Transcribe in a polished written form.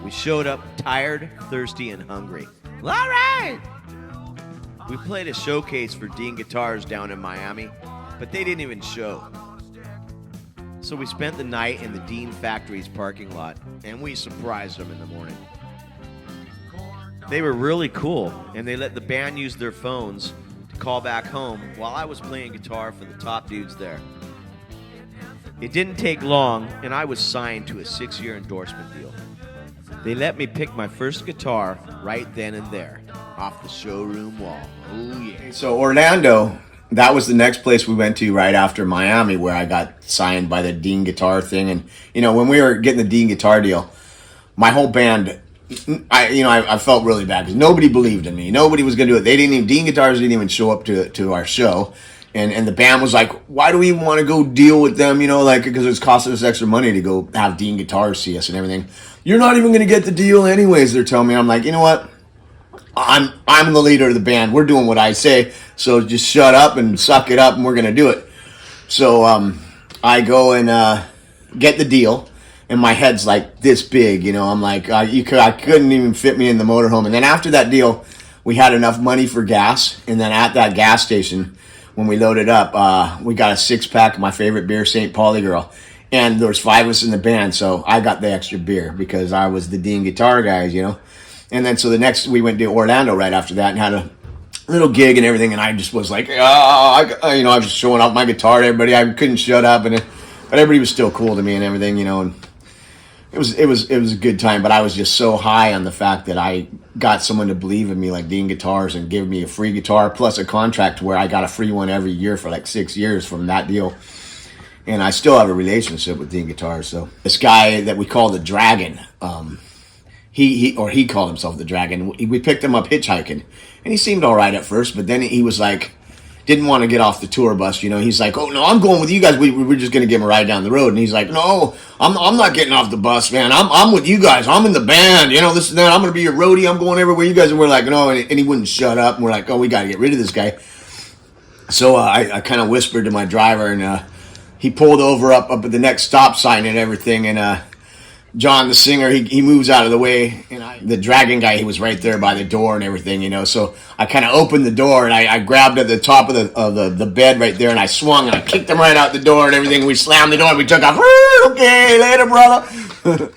We showed up tired, thirsty, and hungry. All right! We played a showcase for Dean Guitars down in Miami, but they didn't even show. So we spent the night in the Dean Factory's parking lot, and we surprised them in the morning. They were really cool, and they let the band use their phones to call back home while I was playing guitar for the top dudes there. It didn't take long, and I was signed to a 6-year endorsement deal. They let me pick my first guitar right then and there, off the showroom wall. Oh, yeah. So Orlando, that was the next place we went to right after Miami, where I got signed by the Dean Guitar thing. And, you know, when we were getting the Dean Guitar deal, my whole band, I felt really bad because nobody believed in me. Nobody was going to do it. Dean Guitars didn't even show up to our show. And the band was like, why do we even want to go deal with them? You know, like, because it's costing us extra money to go have Dean Guitars see us and everything. You're not even going to get the deal anyways, they're telling me. I'm like, you know what? I'm the leader of the band. We're doing what I say. So just shut up and suck it up and we're going to do it. So I go and get the deal. And my head's like this big, you know. I'm like, I couldn't even fit me in the motorhome. And then after that deal, we had enough money for gas. And then at that gas station, when we loaded up, we got a 6-pack of my favorite beer, St. Pauli Girl. And there was 5 of us in the band, so I got the extra beer because I was the Dean Guitar guys, you know. And then so we went to Orlando right after that and had a little gig and everything. And I just was like, I was just showing off my guitar to everybody. I couldn't shut up, but everybody was still cool to me and everything, you know. And it was a good time, but I was just so high on the fact that I got someone to believe in me like Dean Guitars and give me a free guitar plus a contract where I got a free one every year for like 6 years from that deal. And I still have a relationship with Dean Guitars. So this guy that we call the Dragon, he called himself the Dragon. We picked him up hitchhiking, and he seemed all right at first, but then he was like, didn't want to get off the tour bus, you know. He's like, oh, no, I'm going with you guys. We're just going to give him a ride down the road. And he's like, no, I'm not getting off the bus, man. I'm with you guys. I'm in the band, you know, this and that. I'm going to be your roadie. I'm going everywhere you guys. And we're like, no, and he wouldn't shut up. And we're like, oh, we got to get rid of this guy. So I kind of whispered to my driver, and he pulled over up at the next stop sign and everything. And John, the singer, he moves out of the way, and the Dragon guy, he was right there by the door and everything, you know. So I kind of opened the door, and I grabbed at the top of the bed right there, and I swung, and I kicked him right out the door and everything. We slammed the door, and we took off. Okay, later, brother.